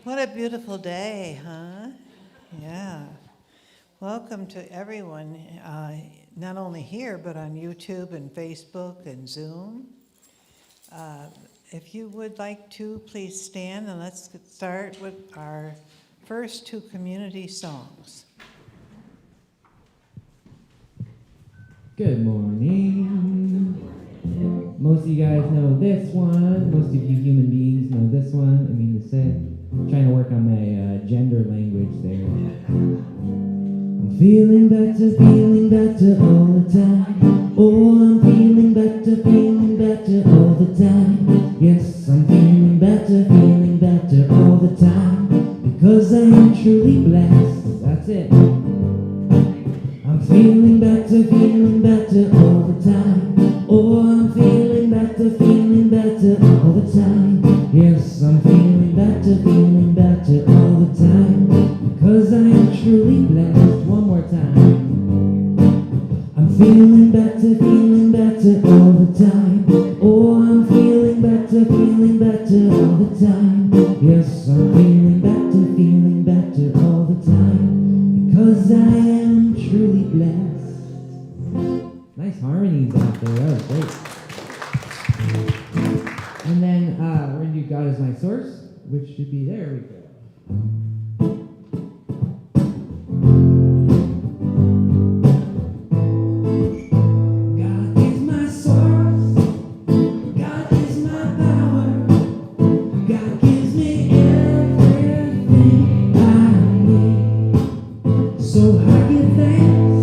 What a beautiful day, huh? Yeah. Welcome to everyone, not only here, but on YouTube and Facebook and Zoom. Uh, If you would like to, please stand and let's start with our first two community songs. Good morning. Most of you guys know this one. Most of you human beings know this one. I mean to say, I'm trying to work on my gender language there. I'm feeling better all the time. Oh, I'm feeling better all the time. Yes, I'm feeling better all the time. Because I am truly blessed. That's it. I'm feeling better all the time. Oh, I'm feeling better all the time. Yes, I'm feeling better all the time. Because I am truly blessed. One more time. I'm feeling better all the time. Oh, I'm feeling better all the time. Yes, I'm feeling better all the time. Because I am truly blessed. Nice harmonies out there, that was great. And then we're going to do God is my source, which should be there. We go. God is my source. God is my power. God gives me everything I need. So I give thanks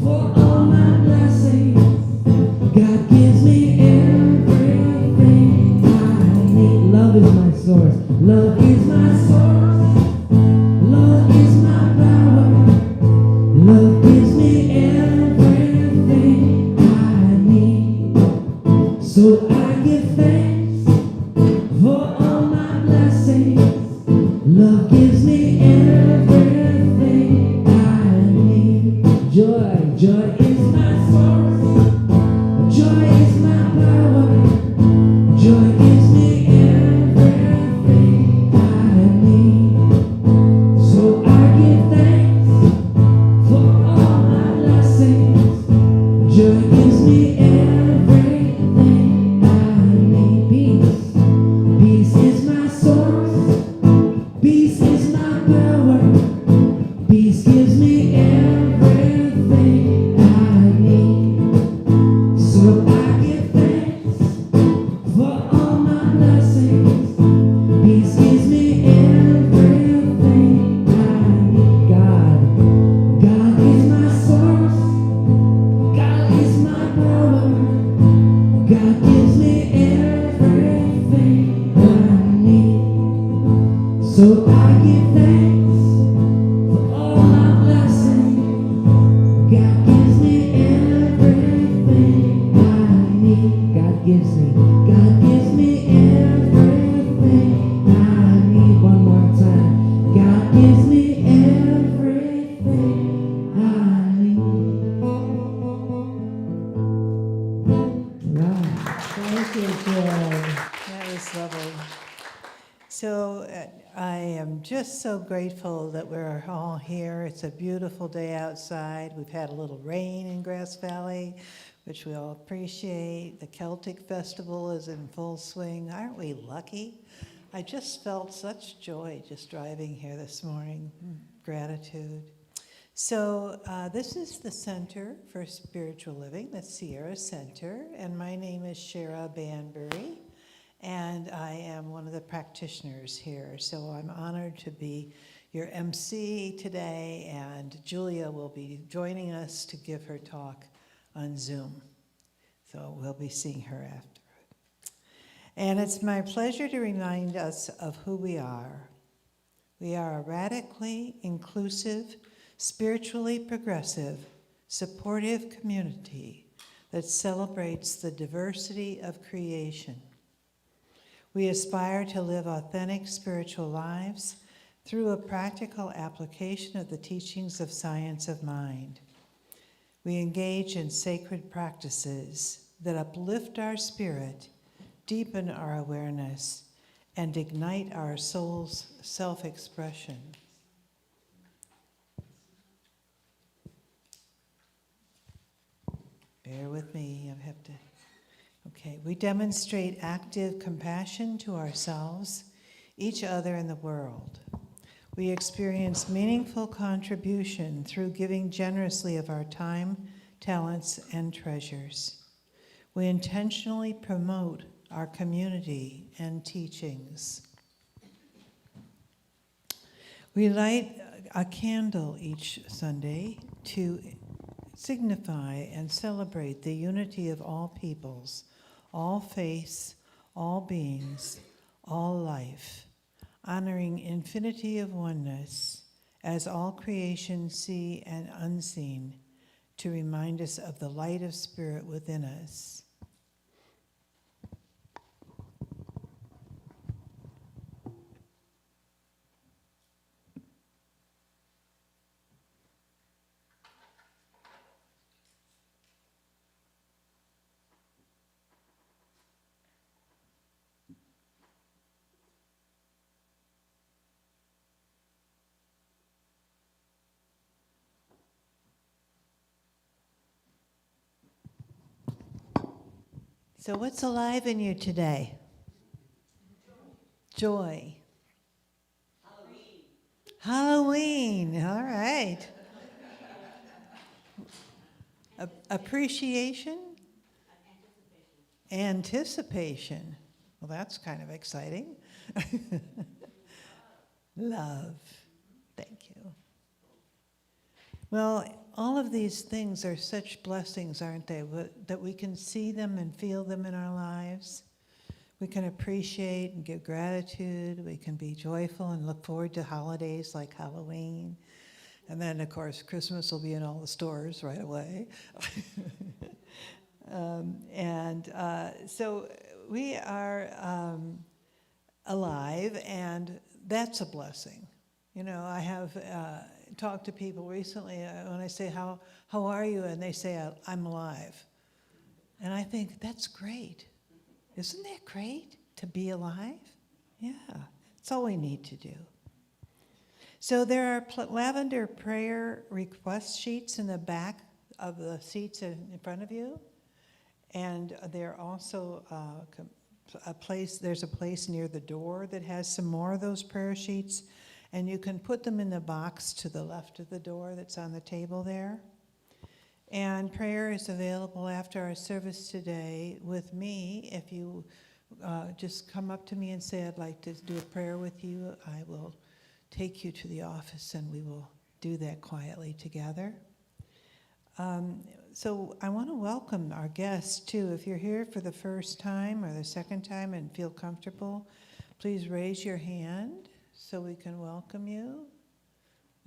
for all my blessings. God gives me everything I need. Love is my source. Love is my source. Love is my power. Love gives me everything I need. So I give thanks for all my blessings. Love gives me everything I need. Joy is my source. Joy is my power. Joy gives me everything I need. So I give thanks for all my blessings. Joy gives me everything I need. Peace is my source. Peace is my power. Peace gives me everything I need. So I give thanks for all my blessings. Peace gives me everything I need. God is my source. God is my power. God gives me everything I need. So I give thanks for all my blessings. God gives me everything I need. God gives me everything I need. One more time. God gives me everything I need. Right. Thank you, Joy. That was lovely. So I am just so grateful that we're all here. It's a beautiful day outside. We've had a little rain in Grass Valley, which we all appreciate. The Celtic Festival is in full swing. Aren't we lucky? I just felt such joy just driving here this morning. Gratitude. So this is the Center for Spiritual Living, the Sierra Center, and my name is Shara Banbury. And I am one of the practitioners here, so I'm honored to be your MC today, and Julia will be joining us to give her talk on Zoom. So we'll be seeing her after. And it's my pleasure to remind us of who we are. We are a radically inclusive, spiritually progressive, supportive community that celebrates the diversity of creation. We aspire to live authentic spiritual lives through a practical application of the teachings of science of mind. We engage in sacred practices that uplift our spirit, deepen our awareness, and ignite our soul's self-expression. Bear with me, I have to. Okay, we demonstrate active compassion to ourselves, each other, and the world. We experience meaningful contribution through giving generously of our time, talents, and treasures. We intentionally promote our community and teachings. We light a candle each Sunday to signify and celebrate the unity of all peoples, all faiths, all beings, all life, honoring infinity of oneness as all creation see and unseen, to remind us of the light of spirit within us. So what's alive in you today? Joy. Halloween. All right. Appreciation? Anticipation. Well, that's kind of exciting. Love. Thank you. Well, all of these things are such blessings, aren't they? That we can see them and feel them in our lives. We can appreciate and give gratitude. We can be joyful and look forward to holidays like Halloween. And then, of course, Christmas will be in all the stores right away. So we are alive, and that's a blessing. You know, I have talked to people recently when I say, how are you? And they say, I'm alive. And I think, that's great. Isn't that great to be alive? Yeah, it's all we need to do. So there are lavender prayer request sheets in the back of the seats in front of you. And there also there's a place near the door that has some more of those prayer sheets. And you can put them in the box to the left of the door that's on the table there. And prayer is available after our service today with me. If you just come up to me and say, I'd like to do a prayer with you, I will take you to the office and we will do that quietly together. So I want to welcome our guests too. If you're here for the first time or the second time and feel comfortable, please raise your hand so we can welcome you.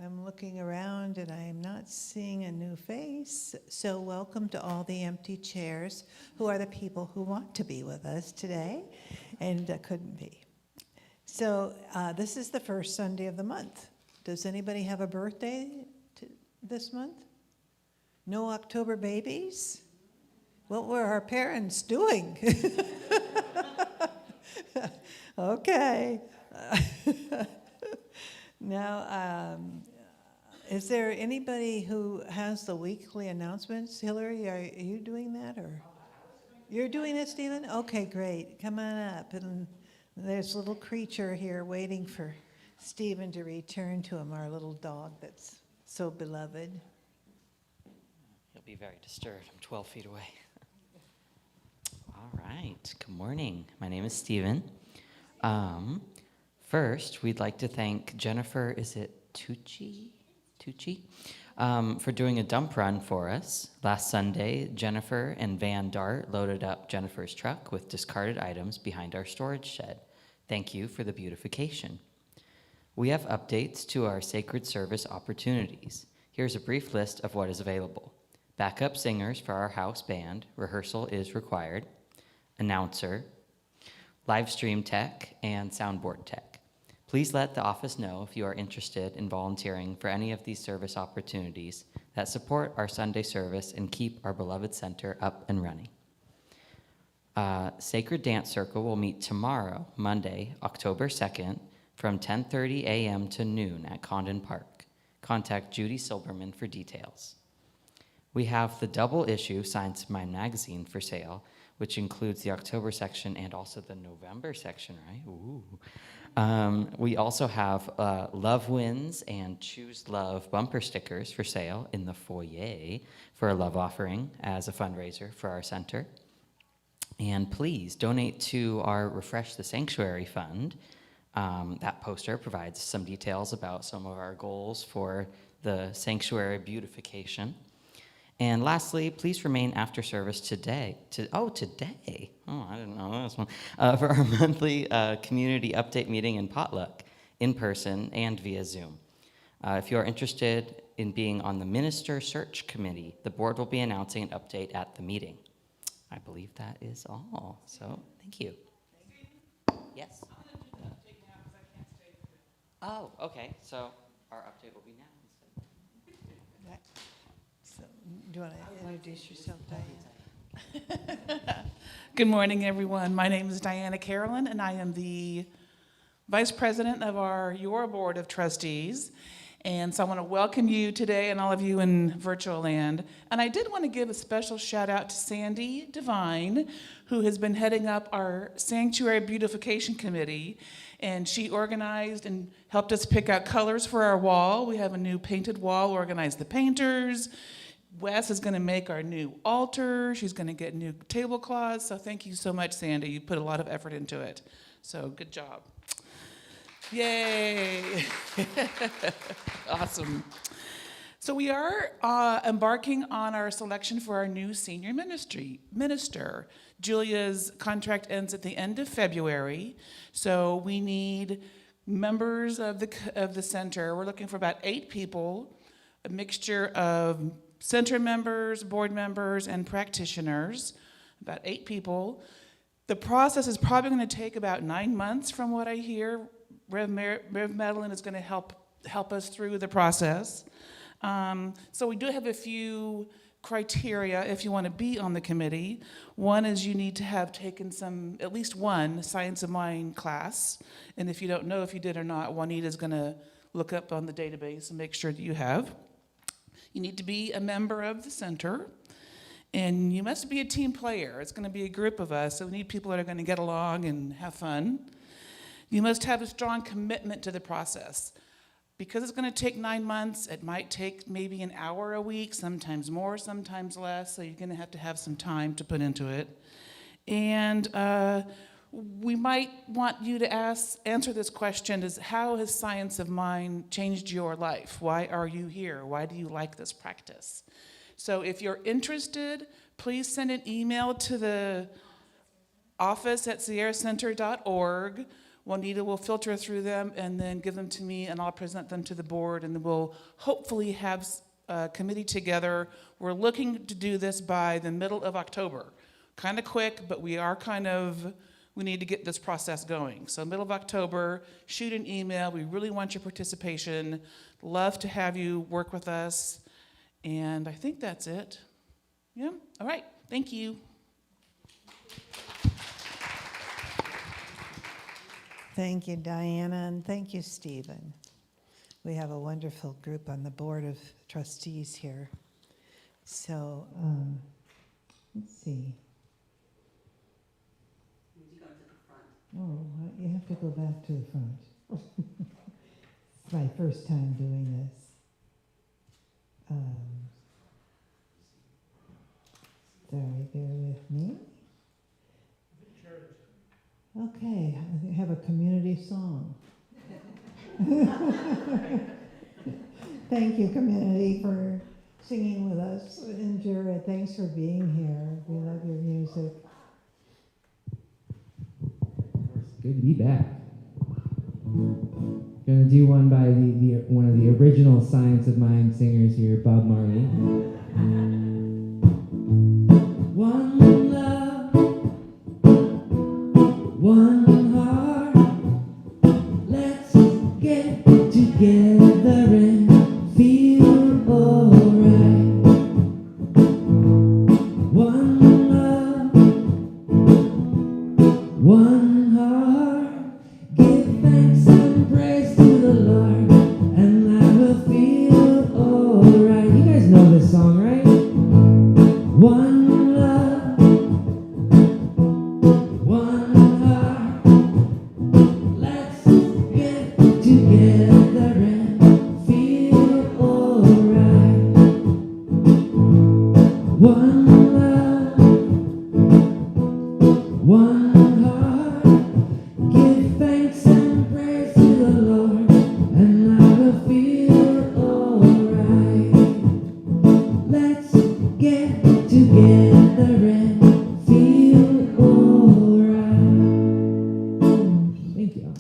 I'm looking around and I'm not seeing a new face. So welcome to all the empty chairs, who are the people who want to be with us today and couldn't be. So this is the first Sunday of the month. Does anybody have a birthday this month? No October babies? What were our parents doing? Okay. Now, is there anybody who has the weekly announcements? Hillary, are you doing that, or? You're doing it, Stephen? Okay, great. Come on up. And there's a little creature here waiting for Stephen to return to him, our little dog that's so beloved. He'll be very disturbed. I'm 12 feet away. All right. Good morning. My name is Stephen. First, we'd like to thank Jennifer, is it Tucci, for doing a dump run for us. Last Sunday, Jennifer and Van Dart loaded up Jennifer's truck with discarded items behind our storage shed. Thank you for the beautification. We have updates to our sacred service opportunities. Here's a brief list of what is available. Backup singers for our house band, rehearsal is required. Announcer, live stream tech, and soundboard tech. Please let the office know if you are interested in volunteering for any of these service opportunities that support our Sunday service and keep our beloved center up and running. Sacred Dance Circle will meet tomorrow, Monday, October 2nd, from 10:30 a.m. to noon at Condon Park. Contact Judy Silberman for details. We have the double issue Science of Mind magazine for sale, which includes the October section and also the November section, right? Ooh. We also have Love Wins and Choose Love bumper stickers for sale in the foyer for a love offering as a fundraiser for our center. And please donate to our Refresh the Sanctuary Fund. That poster provides some details about some of our goals for the sanctuary beautification. And lastly, please remain after service today. Today. Oh, I didn't know this one. For our monthly community update meeting and potluck, in person and via Zoom. If you are interested in being on the Minister Search Committee, the board will be announcing an update at the meeting. I believe that is all. So, thank you. Yes? I'm going to do the update now because I can't stay for it. Oh, okay. So, our update will be now instead. So, do you want to introduce yourself, Diane? Good morning, everyone. My name is Diana Carolyn, and I am the Vice President of your Board of Trustees. And so I want to welcome you today and all of you in virtual land. And I did want to give a special shout out to Sandy Devine, who has been heading up our Sanctuary Beautification Committee. And she organized and helped us pick out colors for our wall. We have a new painted wall, organized the painters. Wes is going to make our new altar. She's going to get new tablecloths. So thank you so much, Sandy. You put a lot of effort into it. So good job. Yay. Awesome. So we are embarking on our selection for our new senior minister. Julia's contract ends at the end of February. So we need members of the center. We're looking for about 8 people, a mixture of center members, board members, and practitioners, about 8 people. The process is probably going to take about 9 months from what I hear. Rev Madeline is going to help us through the process. So we do have a few criteria if you want to be on the committee. One is you need to have taken at least one Science of Mind class. And if you don't know if you did or not, Juanita is going to look up on the database and make sure that you have. You need to be a member of the center. And you must be a team player. It's going to be a group of us, so we need people that are going to get along and have fun. You must have a strong commitment to the process. Because it's going to take 9 months, it might take maybe an hour a week, sometimes more, sometimes less, so you're going to have some time to put into it. And we might want you to answer this question, is how has Science of Mind changed your life? Why are you here? Why do you like this practice? So if you're interested, please send an email to the office at sierracenter.org. Juanita will filter through them and then give them to me, and I'll present them to the board, and then we'll hopefully have a committee together. We're looking to do this by the middle of October. Kind of quick, but we need to get this process going. So middle of October, shoot an email. We really want your participation. Love to have you work with us. And I think that's it. Yeah, all right, thank you. Thank you, Diana, and thank you, Stephen. We have a wonderful group on the Board of Trustees here. So, let's see. You go to the front. Oh, you have to go back to the front. It's my first time doing this. Sorry, bear with me. Okay, I have a community song. Thank you, community, for singing with us. And Jared, thanks for being here. We love your music. Good to be back. Gonna do one by one of the original Science of Mind singers here, Bob Marley. One love, one heart, let's get together and feel alright. One love, together and feel alright. One love, one heart. Give thanks and praise to the Lord, and I will feel alright. Let's get together and feel alright. Thank you.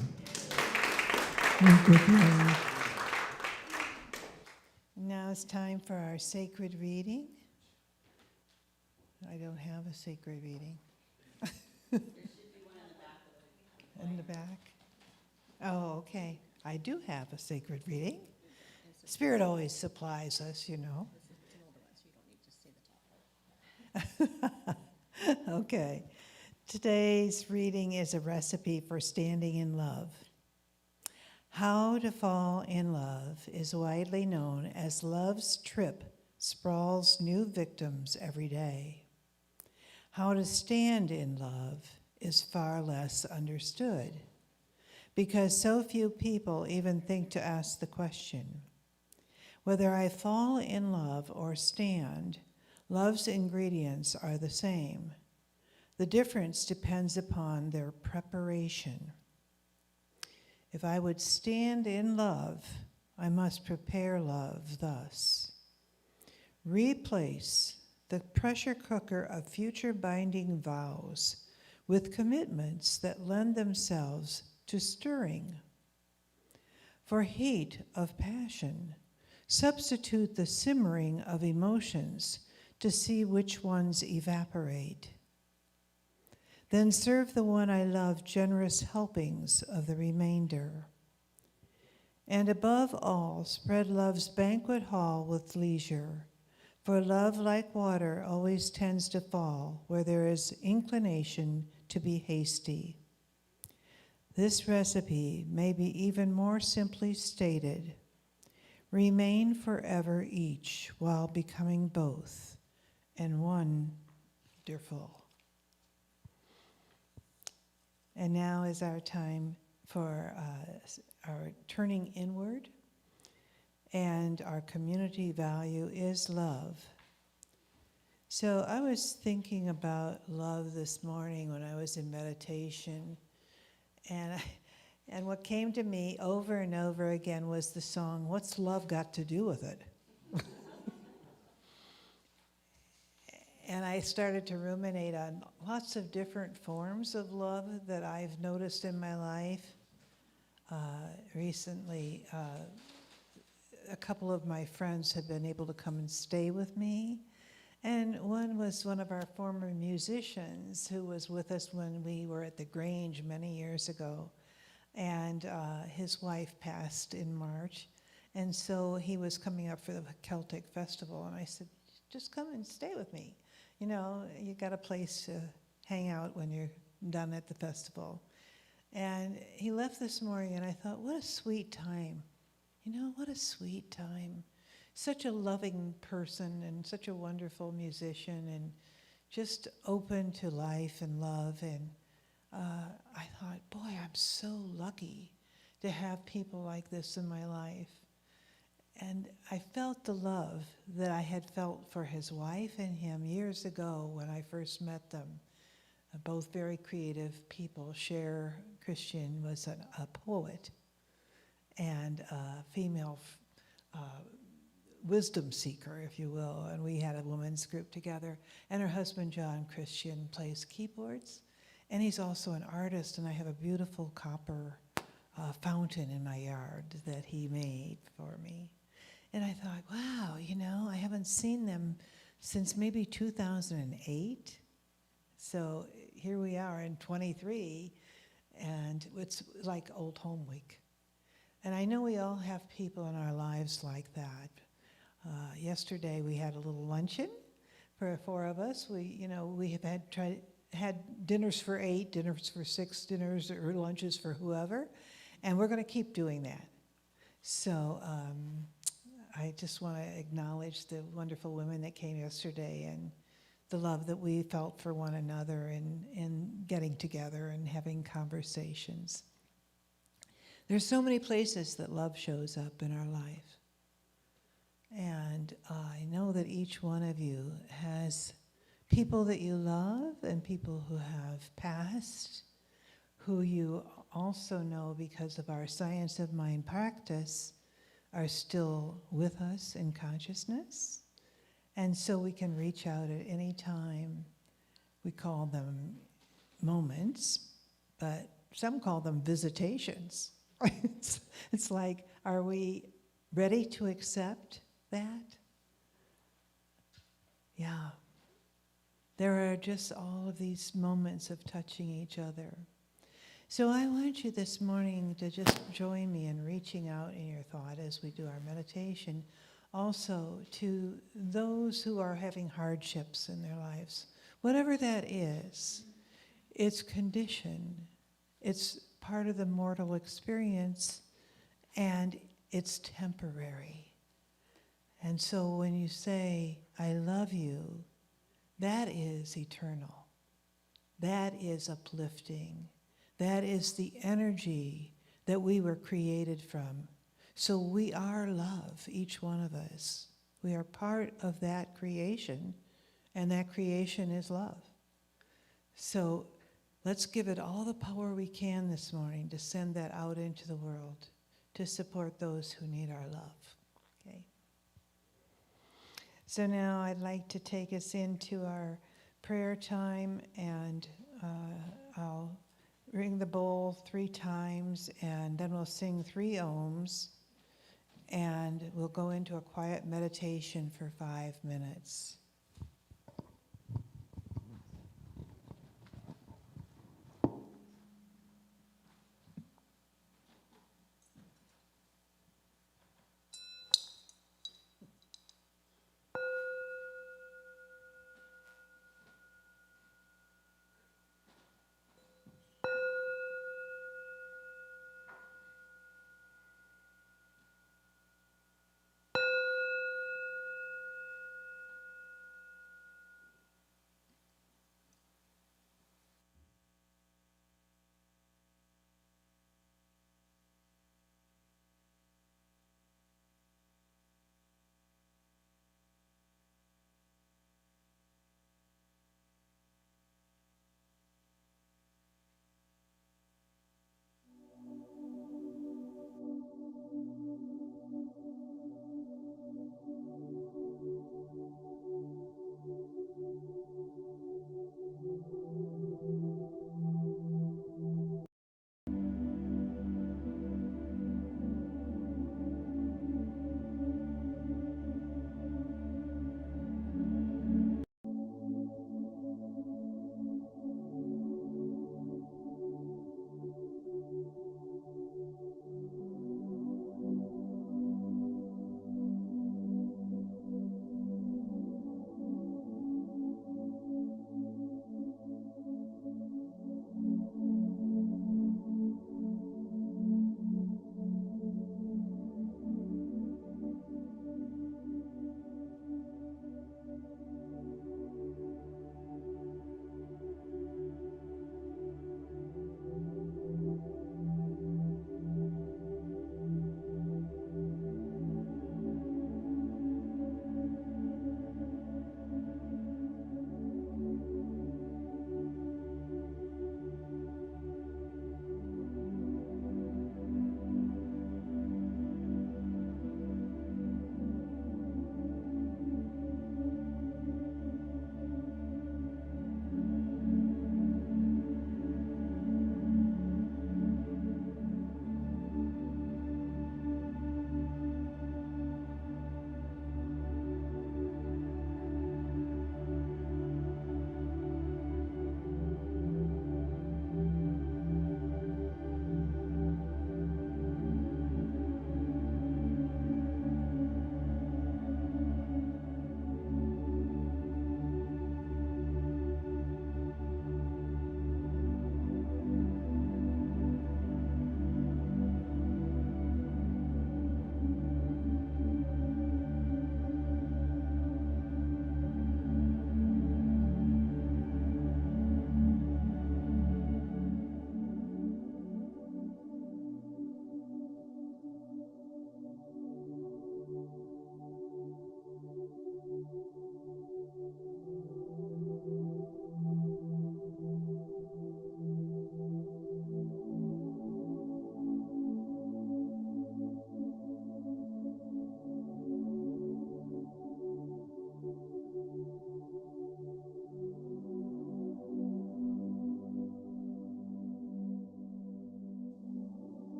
Thank you, Glenn. Now it's time for our sacred reading. I don't have a sacred reading. In the back? Oh, okay. I do have a sacred reading. Spirit always supplies us, you know. Okay. Today's reading is a recipe for standing in love. How to fall in love is widely known as love's trip sprawls new victims every day. How to stand in love is far less understood because so few people even think to ask the question. Whether I fall in love or stand, love's ingredients are the same. The difference depends upon their preparation. If I would stand in love, I must prepare love thus. Replace the pressure cooker of future binding vows with commitments that lend themselves to stirring. For heat of passion, substitute the simmering of emotions to see which ones evaporate. Then serve the one I love generous helpings of the remainder. And above all, spread love's banquet hall with leisure, for love, like water, always tends to fall where there is inclination to be hasty. This recipe may be even more simply stated. Remain forever each while becoming both, and wonderful. And now is our time for our turning inward, and our community value is love. So I was thinking about love this morning when I was in meditation, and what came to me over and over again was the song, "What's Love Got to Do with It?" And I started to ruminate on lots of different forms of love that I've noticed in my life. Recently, a couple of my friends have been able to come and stay with me. And one was one of our former musicians who was with us when we were at the Grange many years ago. And his wife passed in March. And so he was coming up for the Celtic Festival. And I said, just come and stay with me. You know, you got a place to hang out when you're done at the festival. And he left this morning, and I thought, what a sweet time. You know, what a sweet time. Such a loving person and such a wonderful musician and just open to life and love. And I thought, boy, I'm so lucky to have people like this in my life. And I felt the love that I had felt for his wife and him years ago when I first met them. Both very creative people. Cher Christian was a poet and a female wisdom seeker, if you will, and we had a women's group together. And her husband, John Christian, plays keyboards, and he's also an artist, and I have a beautiful copper fountain in my yard that he made for me. And I thought, wow, you know, I haven't seen them since maybe 2008. So here we are in 23, and it's like Old Home Week. And I know we all have people in our lives like that. Yesterday we had a little luncheon for 4 of us. We have had dinners for 8, dinners for 6, dinners or lunches for whoever, and we're going to keep doing that. So I just want to acknowledge the wonderful women that came yesterday and the love that we felt for one another in getting together and having conversations. There's so many places that love shows up in our life. And I know that each one of you has people that you love and people who have passed, who you also know because of our Science of Mind practice are still with us in consciousness. And so we can reach out at any time. We call them moments, but some call them visitations. It's like, are we ready to accept that? Yeah. There are just all of these moments of touching each other. So I want you this morning to just join me in reaching out in your thought as we do our meditation, also to those who are having hardships in their lives. Whatever that is, it's condition, it's part of the mortal experience, and it's temporary. And so when you say, I love you, that is eternal. That is uplifting. That is the energy that we were created from. So we are love, each one of us. We are part of that creation, and that creation is love. So let's give it all the power we can this morning to send that out into the world, to support those who need our love. Okay. So now I'd like to take us into our prayer time, and I'll ring the bowl 3 times, and then we'll sing 3 ohms, and we'll go into a quiet meditation for 5 minutes.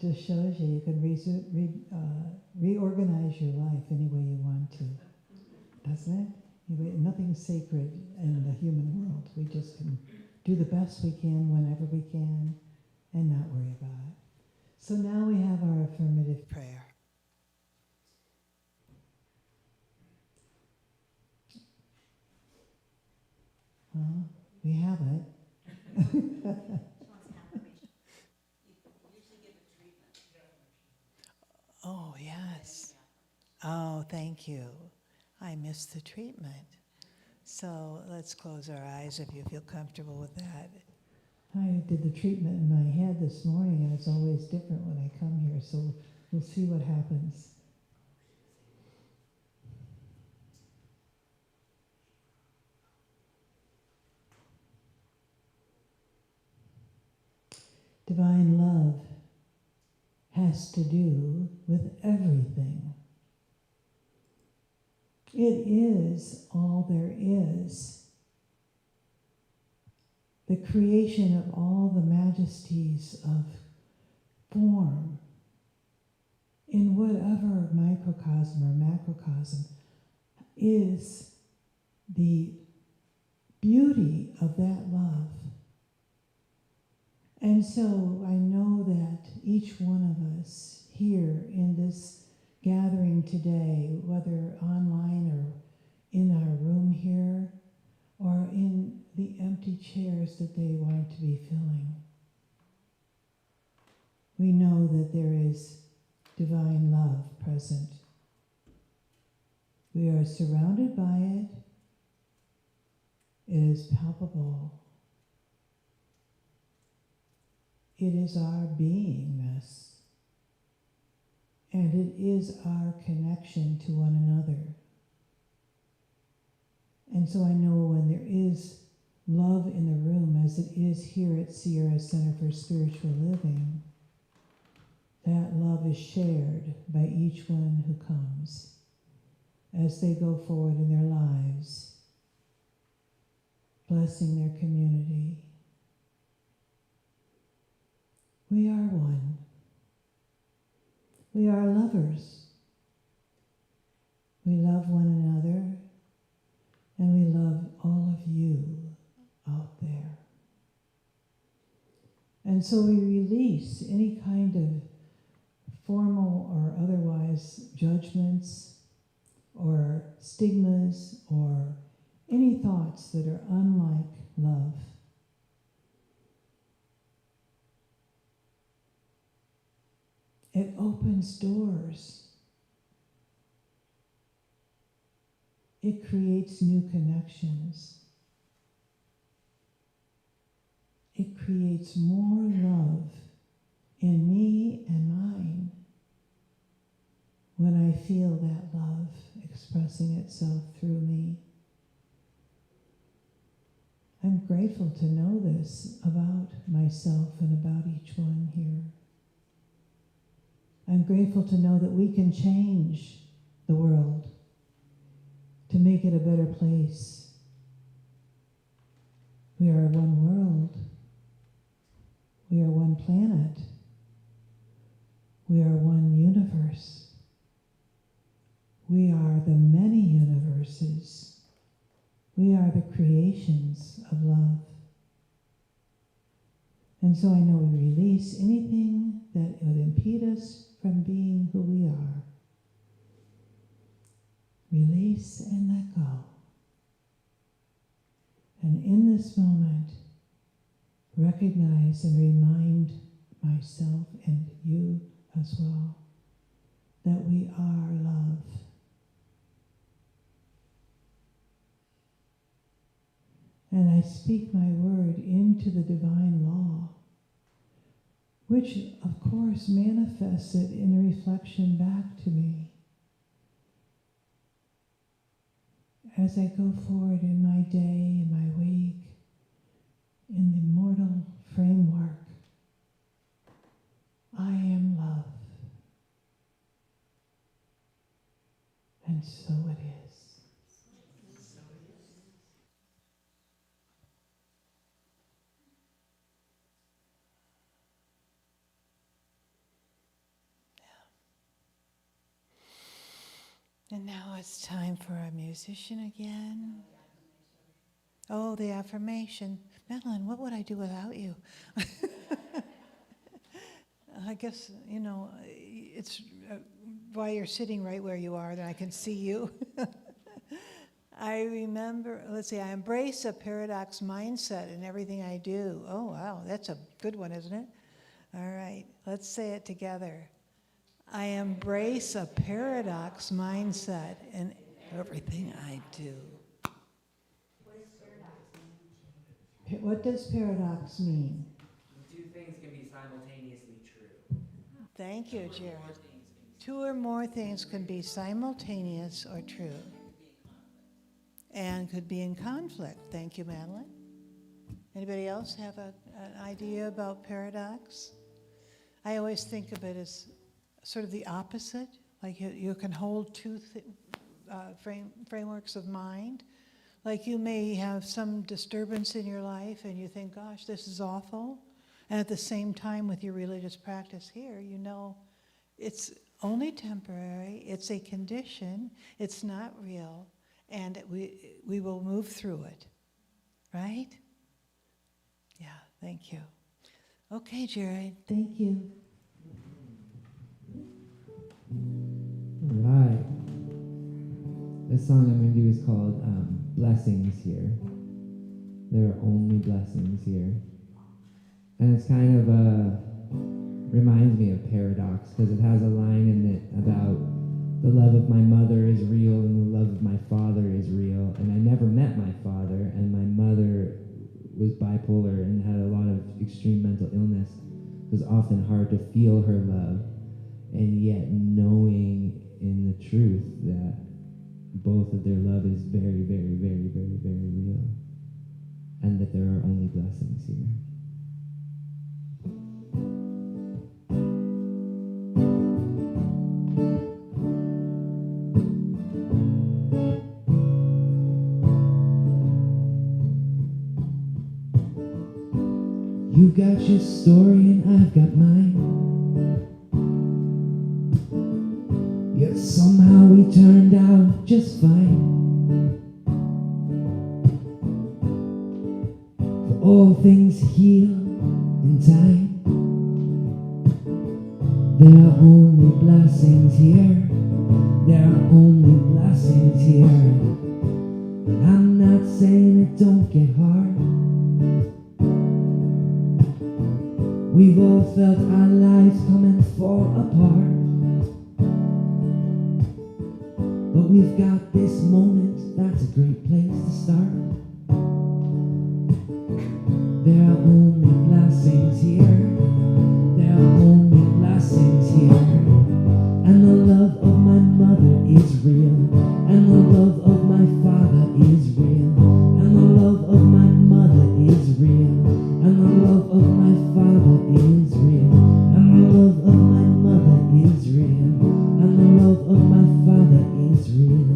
Just shows you can reorganize your life any way you want to, doesn't it? Nothing's sacred in the human world. We just can do the best we can whenever we can and not worry about it. So now we have our affirmative prayer. Well, we have it. Oh, yes. Oh, thank you. I missed the treatment. So let's close our eyes if you feel comfortable with that. I did the treatment in my head this morning, and it's always different when I come here, so we'll see what happens. Divine love has to do with everything. It is all there is. The creation of all the majesties of form in whatever microcosm or macrocosm is the beauty of that love. And so I know that each one of us here in this gathering today, whether online or in our room here, or in the empty chairs that they want to be filling, we know that there is divine love present. We are surrounded by it. It is palpable. It is our beingness. And it is our connection to one another. And so I know when there is love in the room, as it is here at Sierra Center for Spiritual Living, that love is shared by each one who comes as they go forward in their lives, blessing their community. We are one. We are lovers. We love one another, and we love all of you out there. And so we release any kind of formal or otherwise judgments or stigmas or any thoughts that are unlike love. It opens doors. It creates new connections. It creates more love in me and mine when I feel that love expressing itself through me. I'm grateful to know this about myself and about each one here. I'm grateful to know that we can change the world to make it a better place. We are one world. We are one planet. We are one universe. We are the many universes. We are the creations of love. And so I know we release anything that would impede us from being who we are. Release and let go. And in this moment, recognize and remind myself and you as well that we are love. And I speak my word into the divine law, which of course manifests it in reflection back to me. As I go forward in my day, in my week, in the mortal framework, I am love. And so it is. And now it's time for our musician again. Oh, the affirmation. Madeline, what would I do without you? I guess, it's why you're sitting right where you are that I can see you. I remember, I embrace a paradox mindset in everything I do. Oh, wow, that's a good one, isn't it? All right, let's say it together. I embrace a paradox mindset in everything I do. What does paradox mean? Two things can be simultaneously true. Thank you, Jared. Two or more things can be simultaneous or true. And could be in conflict. Thank you, Madeline. Anybody else have an idea about paradox? I always think of it as sort of the opposite. Like you can hold two frameworks of mind. Like you may have some disturbance in your life and you think, gosh, this is awful. And at the same time with your religious practice here, it's only temporary, it's a condition, it's not real, and we will move through it, right? Yeah, thank you. Okay, Jared. Thank you. All right. This song I'm going to do is called Blessings Here. There are only blessings here. And it's kind of reminds me of paradox because it has a line in it about the love of my mother is real and the love of my father is real. And I never met my father, and my mother was bipolar and had a lot of extreme mental illness. It was often hard to feel her love, and yet knowing in the truth that both of their love is very, very, very, very, very real, and that there are only blessings here. You've got your story and I've got mine. Yet somehow we turned out just fine. For all things heal in time. There are only blessings here. There are only blessings here. But I'm not saying it don't get hard. We've all felt our lives come and fall apart. But we've got this moment, that's a great place to start. There are only blessings here. There are only blessings here. And the love of my mother is real. And the love of my father is real. And the love of my mother is real. And the love of my father is real. And the love of my mother is real. And the love of my father is real.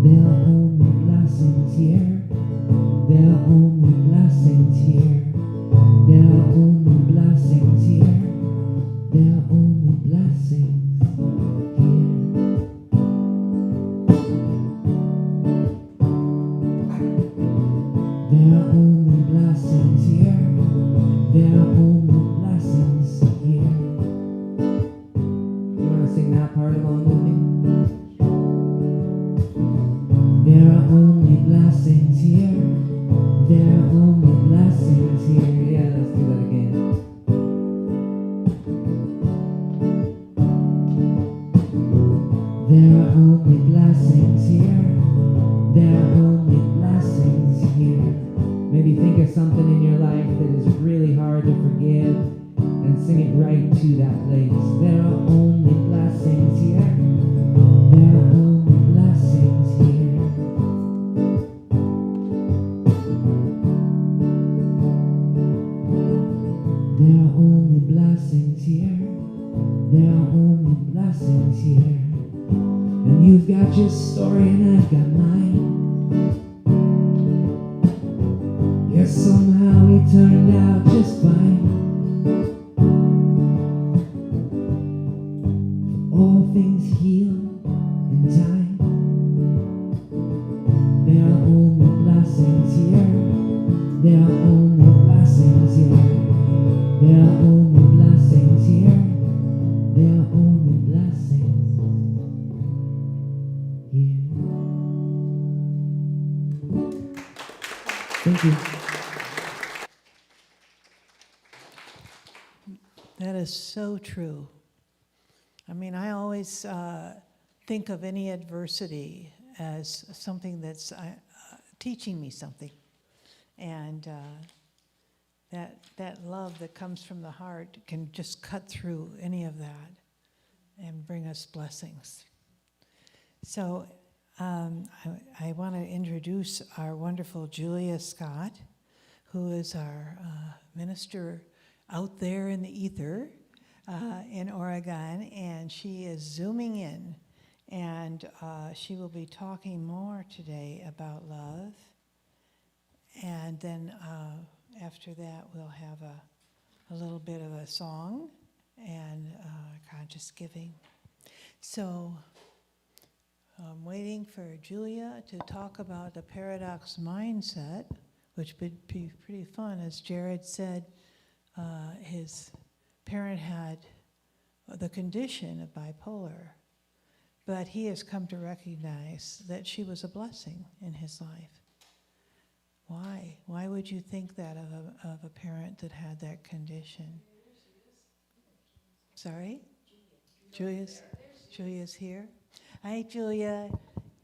There are only blessings here. There are only blessings here. There are only blessings here. There are only blessings here. There are only blessings here. There are only blessings here. You want to sing that part along with me? There are only blessings here. There are only blessings here. Yeah, let's do that again. There are only blessings here. There are only blessings here. Maybe think of something in your life that is really hard to forgive and sing it right to that place. There are only blessings here. There are only blessings here. There are only blessings here. There are only blessings here. And you've got your story and I've got mine. Yes, somehow we turned out just fine. For all things heal in time. That is so true. I mean, I always think of any adversity as something that's teaching me something. And that love that comes from the heart can just cut through any of that and bring us blessings. So I want to introduce our wonderful Julia Scott, who is our minister out there in the ether in Oregon, and she is zooming in, and she will be talking more today about love. And then after that, we'll have a little bit of a song and conscious giving. So I'm waiting for Julia to talk about the paradox mindset, which would be pretty fun. As Jared said, his parent had the condition of bipolar, but he has come to recognize that she was a blessing in his life. Why? Why would you think that of a parent that had that condition? Sorry? Julia's here. Hi, Julia.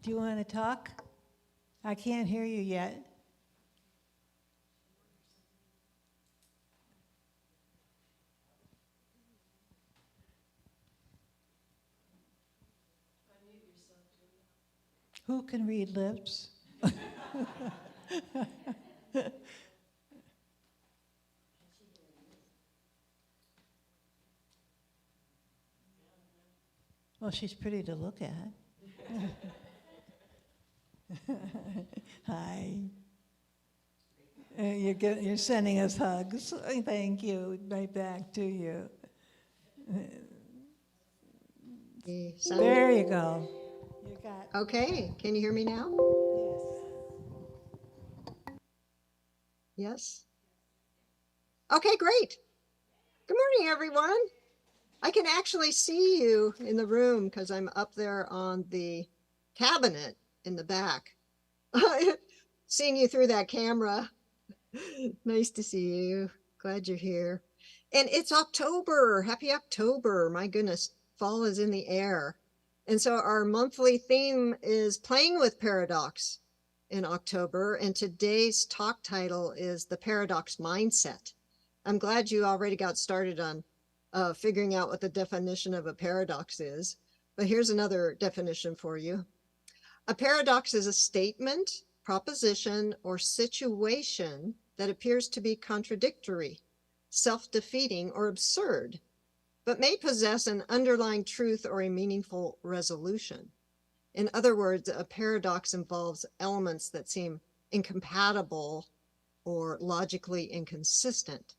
Do you want to talk? I can't hear you yet. Who can read lips? Well, she's pretty to look at. Hi. You're sending us hugs. Thank you. Right back to you. There you go. You got. Okay, can you hear me now? Yes. Yes? Okay, great. Good morning, everyone. I can actually see you in the room because I'm up there on the cabinet in the back. Seeing you through that camera. Nice to see you. Glad you're here. And it's October. Happy October. My goodness, fall is in the air. And so our monthly theme is playing with paradox in October. And today's talk title is The Paradox Mindset. I'm glad you already got started on figuring out what the definition of a paradox is. But here's another definition for you. A paradox is a statement, proposition, or situation that appears to be contradictory, self-defeating, or absurd, but may possess an underlying truth or a meaningful resolution. In other words, a paradox involves elements that seem incompatible or logically inconsistent.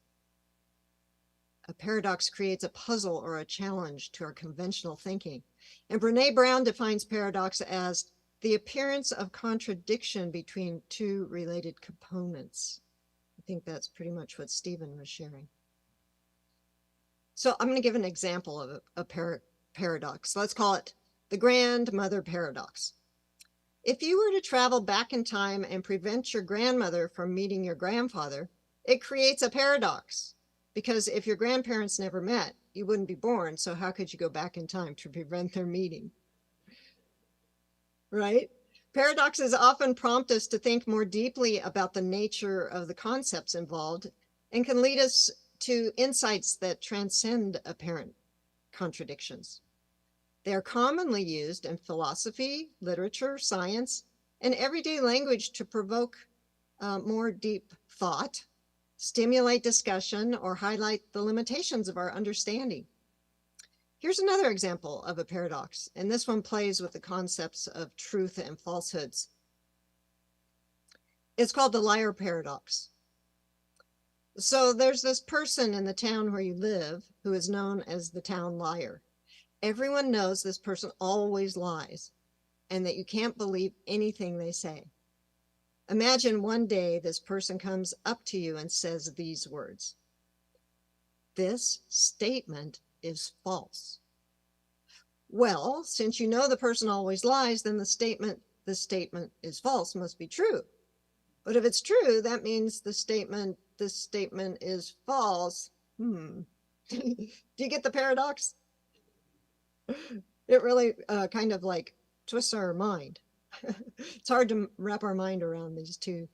A paradox creates a puzzle or a challenge to our conventional thinking. And Brené Brown defines paradox as the appearance of contradiction between two related components. I think that's pretty much what Stephen was sharing. So I'm going to give an example of a paradox. Let's call it the grandmother paradox. If you were to travel back in time and prevent your grandmother from meeting your grandfather, it creates a paradox. Because if your grandparents never met, you wouldn't be born. So how could you go back in time to prevent their meeting? Right? Paradoxes often prompt us to think more deeply about the nature of the concepts involved and can lead us to insights that transcend apparent contradictions. They are commonly used in philosophy, literature, science, and everyday language to provoke more deep thought, stimulate discussion, or highlight the limitations of our understanding. Here's another example of a paradox, and this one plays with the concepts of truth and falsehoods. It's called the liar paradox. So there's this person in the town where you live who is known as the town liar. Everyone knows this person always lies and that you can't believe anything they say. Imagine one day this person comes up to you and says these words: "This statement is false." Well, since you know the person always lies, then the statement is false must be true. But if it's true, that means this statement is false. Do you get the paradox? It really kind of like twists our mind. It's hard to wrap our mind around these two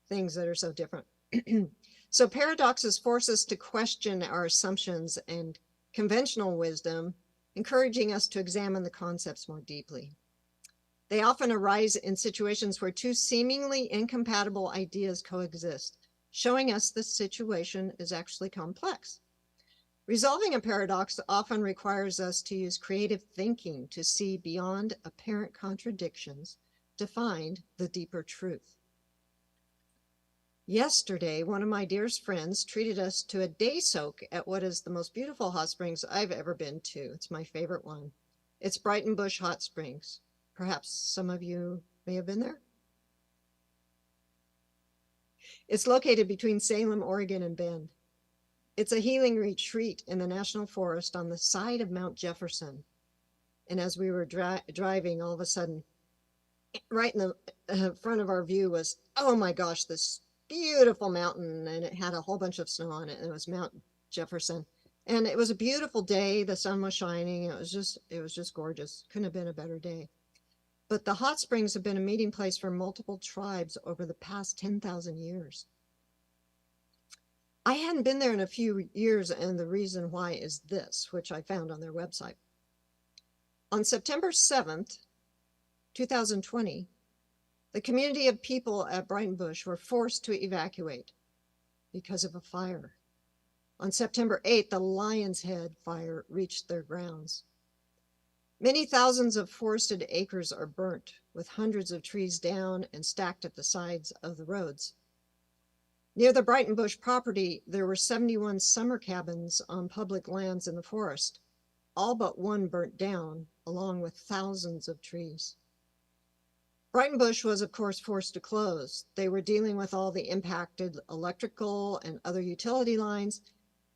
things that are so different. So paradoxes force us to question our assumptions and conventional wisdom, encouraging us to examine the concepts more deeply. They often arise in situations where two seemingly incompatible ideas coexist, showing us the situation is actually complex. Resolving a paradox often requires us to use creative thinking to see beyond apparent contradictions to find the deeper truth. Yesterday, one of my dearest friends treated us to a day soak at what is the most beautiful hot springs I've ever been to. It's my favorite one. It's Brighton Bush Hot Springs. Perhaps some of you may have been there. It's located between Salem, Oregon, and Bend. It's a healing retreat in the National Forest on the side of Mount Jefferson. And as we were driving, all of a sudden, right in the front of our view was, oh my gosh, this beautiful mountain, and it had a whole bunch of snow on it, and it was Mount Jefferson. And it was a beautiful day. The sun was shining. It was just gorgeous. Couldn't have been a better day. But the hot springs have been a meeting place for multiple tribes over the past 10,000 years. I hadn't been there in a few years, and the reason why is this, which I found on their website. On September 7th, 2020, the community of people at Brighton Bush were forced to evacuate because of a fire. On September 8th, the Lion's Head fire reached their grounds. Many thousands of forested acres are burnt, with hundreds of trees down and stacked at the sides of the roads. Near the Brighton Bush property, there were 71 summer cabins on public lands in the forest. All but one burnt down, along with thousands of trees. Brighton Bush was, of course, forced to close. They were dealing with all the impacted electrical and other utility lines,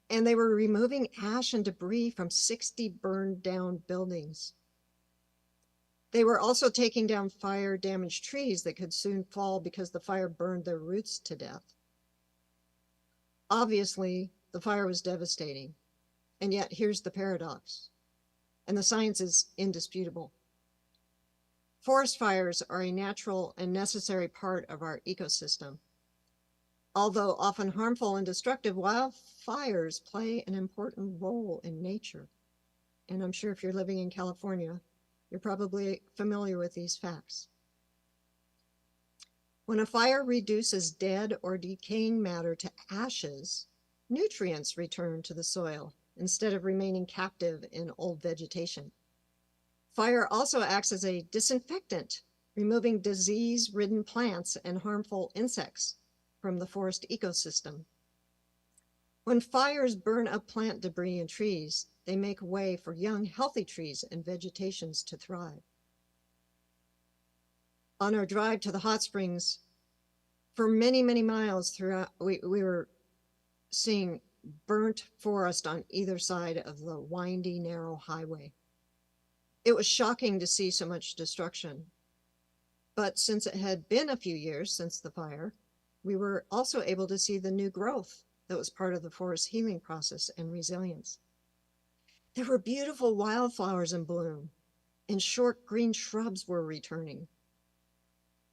and they were removing ash and debris from 60 burned down buildings. They were also taking down fire-damaged trees that could soon fall because the fire burned their roots to death. Obviously, the fire was devastating, and yet here's the paradox, and the science is indisputable. Forest fires are a natural and necessary part of our ecosystem. Although often harmful and destructive, wildfires play an important role in nature. And I'm sure if you're living in California, you're probably familiar with these facts. When a fire reduces dead or decaying matter to ashes, nutrients return to the soil instead of remaining captive in old vegetation. Fire also acts as a disinfectant, removing disease-ridden plants and harmful insects from the forest ecosystem. When fires burn up plant debris and trees, they make way for young, healthy trees and vegetations to thrive. On our drive to the hot springs, for many, many miles throughout, we were seeing burnt forest on either side of the windy, narrow highway. It was shocking to see so much destruction. But since it had been a few years since the fire, we were also able to see the new growth that was part of the forest healing process and resilience. There were beautiful wildflowers in bloom, and short green shrubs were returning.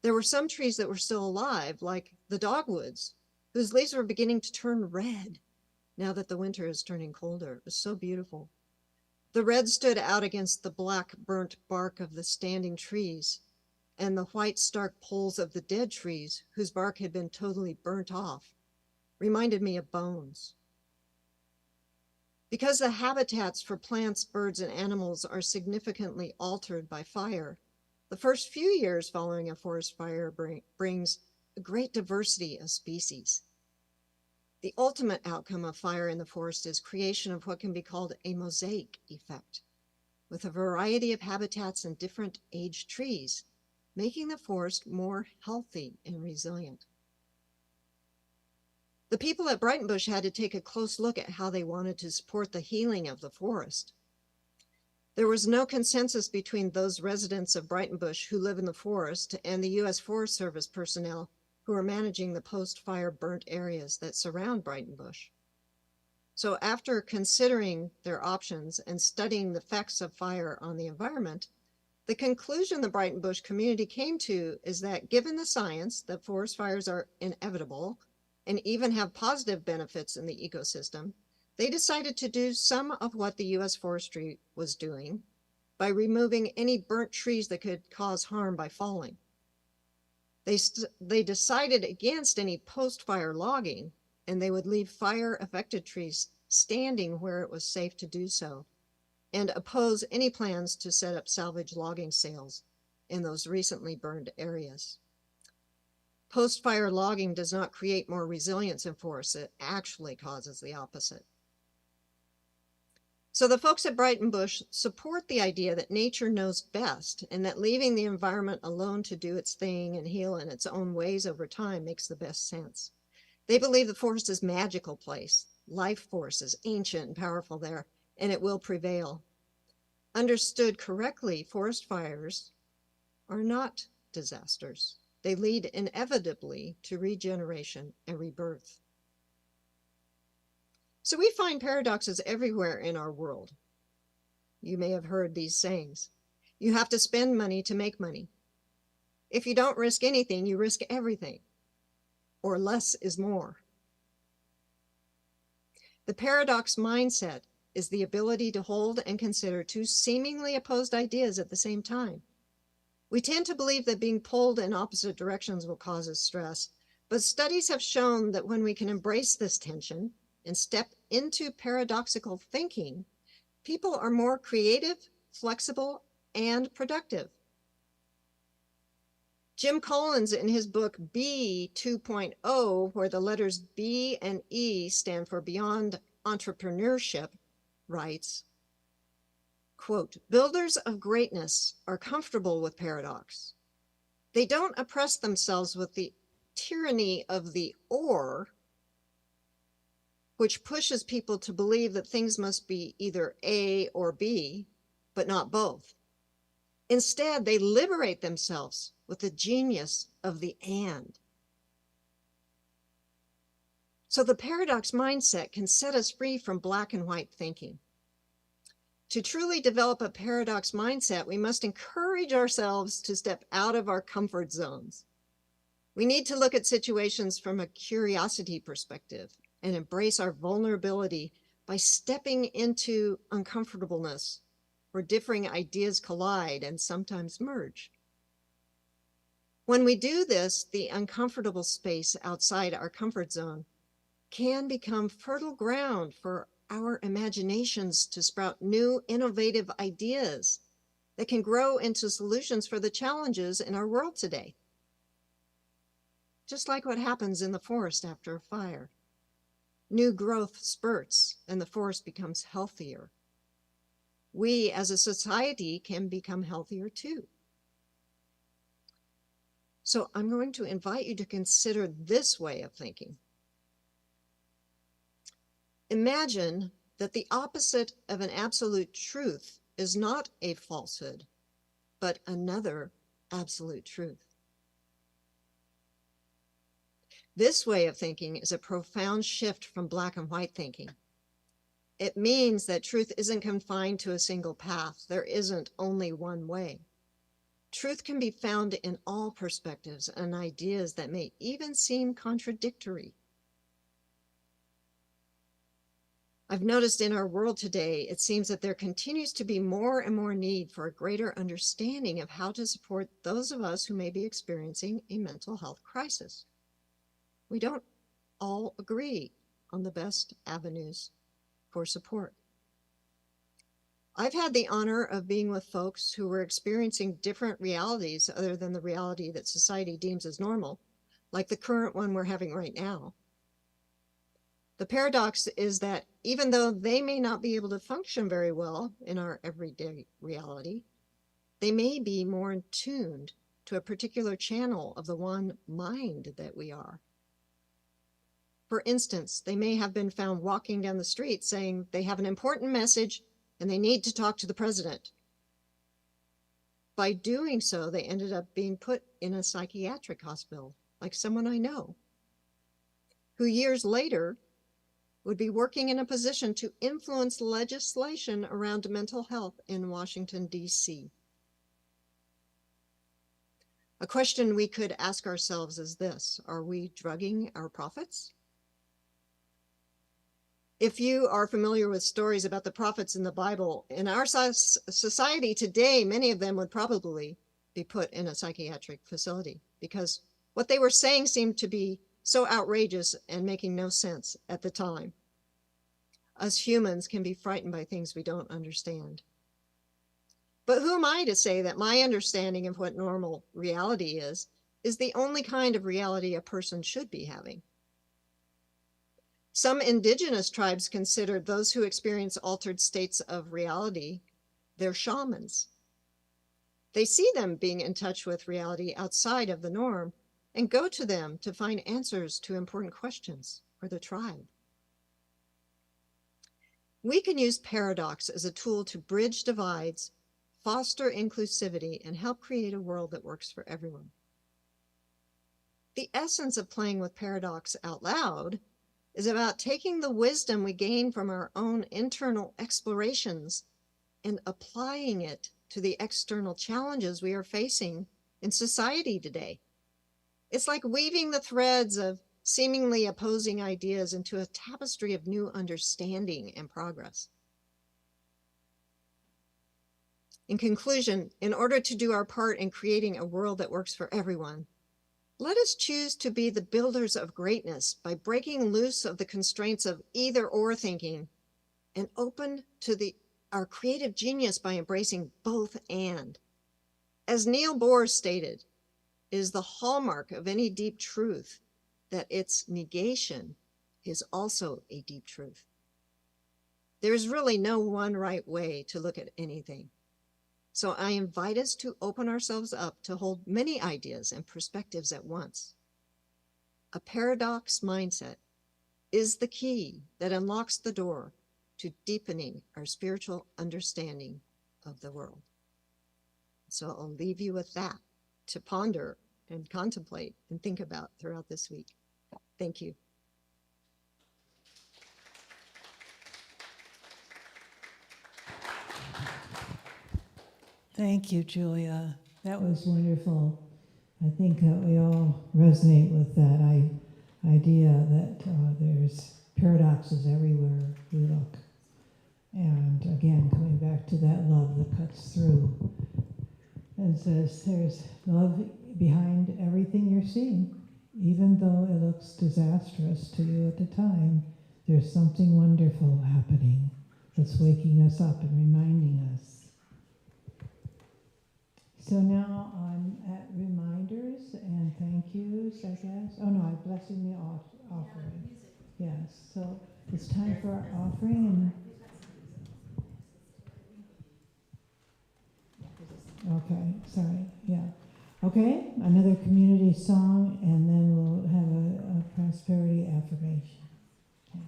There were some trees that were still alive, like the dogwoods, whose leaves were beginning to turn red now that the winter is turning colder. It was so beautiful. The red stood out against the black, burnt bark of the standing trees and the white, stark poles of the dead trees, whose bark had been totally burnt off, reminded me of bones. Because the habitats for plants, birds, and animals are significantly altered by fire, the first few years following a forest fire brings a great diversity of species. The ultimate outcome of fire in the forest is creation of what can be called a mosaic effect, with a variety of habitats and different aged trees, making the forest more healthy and resilient. The people at Brighton Bush had to take a close look at how they wanted to support the healing of the forest. There was no consensus between those residents of Brighton Bush who live in the forest and the U.S. Forest Service personnel who are managing the post-fire burnt areas that surround Brighton Bush. So after considering their options and studying the effects of fire on the environment, the conclusion the Brighton Bush community came to is that given the science that forest fires are inevitable and even have positive benefits in the ecosystem, they decided to do some of what the U.S. Forestry was doing by removing any burnt trees that could cause harm by falling. They decided against any post-fire logging, and they would leave fire-affected trees standing where it was safe to do so, and oppose any plans to set up salvage logging sales in those recently burned areas. Post-fire logging does not create more resilience in forests, it actually causes the opposite. So the folks at Brighton Bush support the idea that nature knows best and that leaving the environment alone to do its thing and heal in its own ways over time makes the best sense. They believe the forest is a magical place. Life force is ancient and powerful there, and it will prevail. Understood correctly, forest fires are not disasters. They lead inevitably to regeneration and rebirth. So we find paradoxes everywhere in our world. You may have heard these sayings. You have to spend money to make money. If you don't risk anything, you risk everything, or less is more. The paradox mindset is the ability to hold and consider two seemingly opposed ideas at the same time. We tend to believe that being pulled in opposite directions will cause us stress, but studies have shown that when we can embrace this tension and step into paradoxical thinking, people are more creative, flexible, and productive. Jim Collins, in his book B 2.0, where the letters B and E stand for Beyond Entrepreneurship, writes, quote, "Builders of greatness are comfortable with paradox. They don't oppress themselves with the tyranny of the or, which pushes people to believe that things must be either A or B, but not both. Instead, they liberate themselves with the genius of the and. So the paradox mindset can set us free from black and white thinking. To truly develop a paradox mindset, we must encourage ourselves to step out of our comfort zones. We need to look at situations from a curiosity perspective and embrace our vulnerability by stepping into uncomfortableness where differing ideas collide and sometimes merge. When we do this, the uncomfortable space outside our comfort zone can become fertile ground for our imaginations to sprout new, innovative ideas that can grow into solutions for the challenges in our world today. Just like what happens in the forest after a fire. New growth spurts and the forest becomes healthier. We as a society can become healthier too. So I'm going to invite you to consider this way of thinking. Imagine that the opposite of an absolute truth is not a falsehood, but another absolute truth. This way of thinking is a profound shift from black and white thinking. It means that truth isn't confined to a single path. There isn't only one way. Truth can be found in all perspectives and ideas that may even seem contradictory. I've noticed in our world today, it seems that there continues to be more and more need for a greater understanding of how to support those of us who may be experiencing a mental health crisis. We don't all agree on the best avenues for support. I've had the honor of being with folks who were experiencing different realities other than the reality that society deems as normal, like the current one we're having right now. The paradox is that even though they may not be able to function very well in our everyday reality, they may be more attuned to a particular channel of the one mind that we are. For instance, they may have been found walking down the street saying they have an important message and they need to talk to the president. By doing so, they ended up being put in a psychiatric hospital, like someone I know, who years later would be working in a position to influence legislation around mental health in Washington, D.C.? A question we could ask ourselves is this: are we drugging our prophets? If you are familiar with stories about the prophets in the Bible, in our society today, many of them would probably be put in a psychiatric facility because what they were saying seemed to be so outrageous and making no sense at the time. Us humans can be frightened by things we don't understand. But who am I to say that my understanding of what normal reality is the only kind of reality a person should be having? Some indigenous tribes considered those who experience altered states of reality their shamans. They see them being in touch with reality outside of the norm and go to them to find answers to important questions for the tribe. We can use paradox as a tool to bridge divides, foster inclusivity, and help create a world that works for everyone. The essence of playing with paradox out loud is about taking the wisdom we gain from our own internal explorations and applying it to the external challenges we are facing in society today. It's like weaving the threads of seemingly opposing ideas into a tapestry of new understanding and progress. In conclusion, in order to do our part in creating a world that works for everyone, let us choose to be the builders of greatness by breaking loose of the constraints of either-or thinking and open to our creative genius by embracing both and. As Neil Bohr stated, it is the hallmark of any deep truth that its negation is also a deep truth. There is really no one right way to look at anything. So I invite us to open ourselves up to hold many ideas and perspectives at once. A paradox mindset is the key that unlocks the door to deepening our spiritual understanding of the world. So I'll leave you with that to ponder and contemplate and think about throughout this week. Thank you. Thank you, Julia. That was wonderful. I think that we all resonate with that idea that there's paradoxes everywhere we look. And again, coming back to that love that cuts through and says there's love behind everything you're seeing. Even though it looks disastrous to you at the time, there's something wonderful happening that's waking us up and reminding us. So now I'm at reminders and thank yous, I guess. Oh no, I'm blessing the offering. Yes, so it's time for our offering. Okay, sorry, yeah. Okay, another community song, and then we'll have a prosperity affirmation. Okay.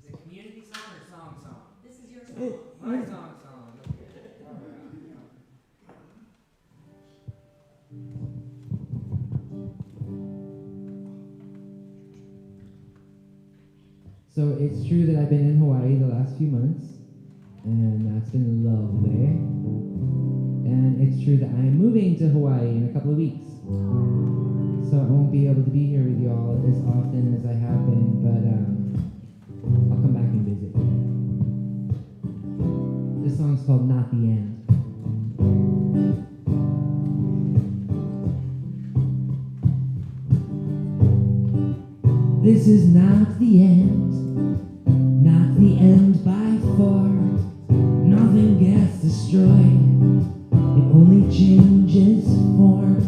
Is it community song or song? This is your song. My song. So it's true that I've been in Hawaii the last few months, and that's been lovely. And it's true that I am moving to Hawaii in a couple of weeks. So I won't be able to be here with you all as often as I have been, but I'll come back and visit. This song's called Not the End. This is not the end, not the end by far. Nothing gets destroyed, it only changes form.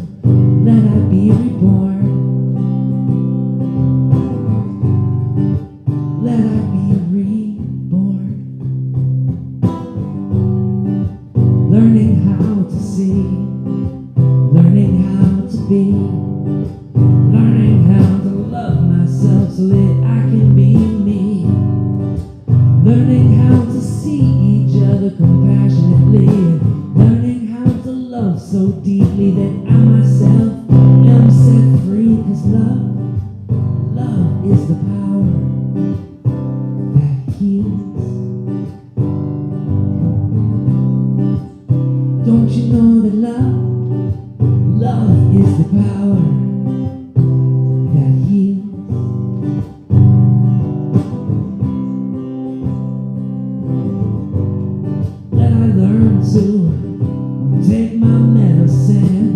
Let I be reborn, let I be reborn. Learning how to see, learning how to be, learning how to love myself so that I can be me. Learning how to see each other compassionately, and learning how to love so deeply that I myself am set free. 'Cause love is the power. to take my medicine.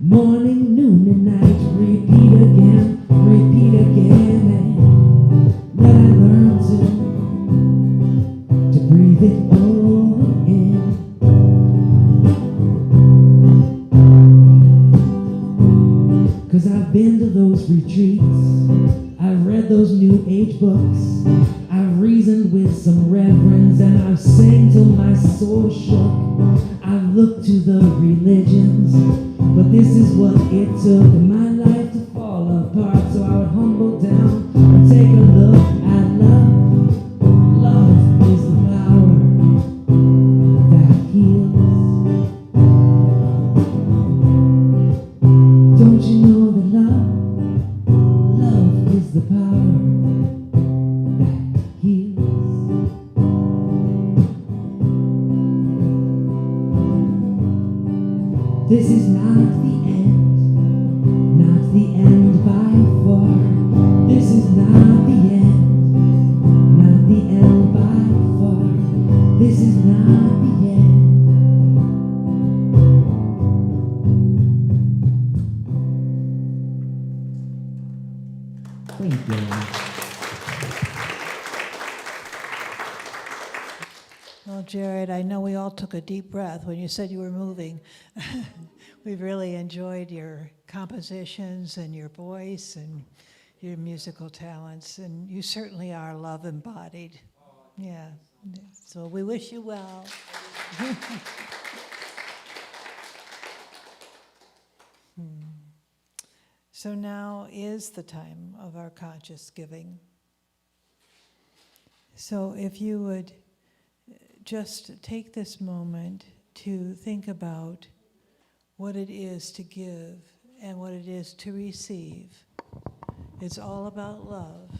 Morning, noon, and night, repeat again, and then I learn to breathe it all in. 'Cause I've been to those retreats, I've read those new age books, I've reasoned with some reverends, and I've sang till my soul shook. I've looked to the religions, but this is what it took in my life to fall apart, so I would humble down and take a look at love. Love is the power that heals. Don't you know that love is the power that heals? This is not the end, not the end by far. This is not the end, not the end by far. This is not the end. Thank you. Well, Jared, I know we all took a deep breath when you said you were moving. We've really enjoyed your compositions and your voice and your musical talents, and you certainly are love embodied. Yeah, so we wish you well. So now is the time of our conscious giving. So if you would just take this moment to think about what it is to give and what it is to receive. It's all about love.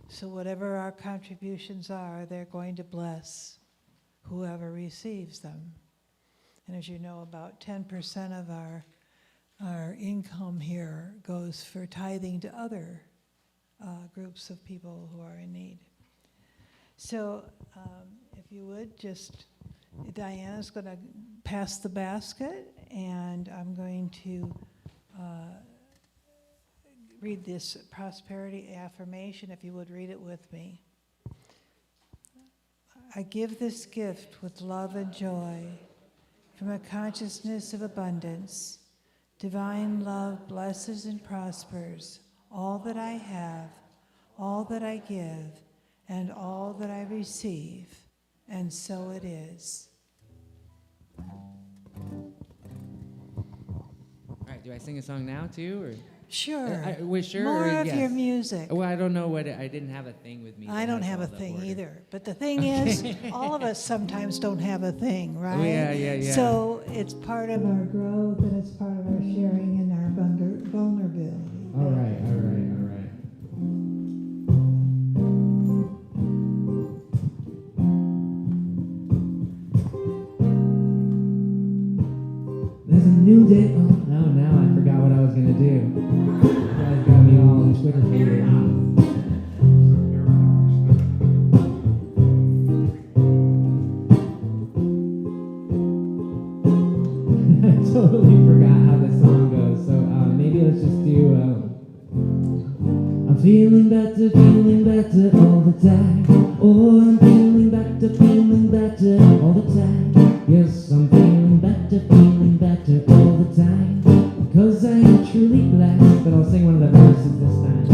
So whatever our contributions are, they're going to bless whoever receives them. And as you know, about 10% of our income here goes for tithing to other groups of people who are in need. So if you would just, Diana's going to pass the basket, and I'm going to read this prosperity affirmation, if you would read it with me. I give this gift with love and joy from a consciousness of abundance. Divine love blesses and prospers all that I have, all that I give, and all that I receive, and so it is. All right, do I sing a song now too, or? Sure. We're sure. More or of yes? your music. Well, I don't know what I didn't have a thing with me. I that don't has have all a the thing order. either. But the thing is, all of us sometimes don't have a thing, right? Oh, yeah. So it's part of our growth, and it's part of our sharing and our vulnerability. All right. There's a new day. Oh, no, now I forgot what I was going to do. You guys got me all Twitter figured out. I totally forgot how this song goes, so maybe let's just do I'm feeling better all the time. Oh, I'm feeling better all the time. Yes, I'm feeling better all the time. Because I am truly blessed. But I'll sing one of the verses this time.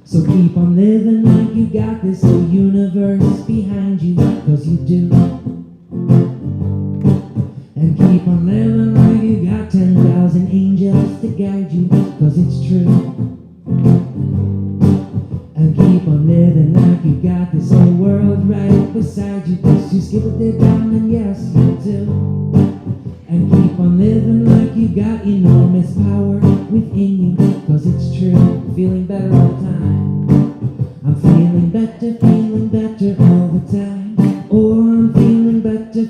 So keep on living like you got this whole universe behind you, because you do. And keep on living like you got 10,000 angels to guide you, because it's true. And keep on living like you got this whole world right beside you, because you skip it down, and yes, you do. And keep on living like you got enormous power within you, because it's true. Feeling better all the time. I'm feeling better all the time. Oh, I'm feeling better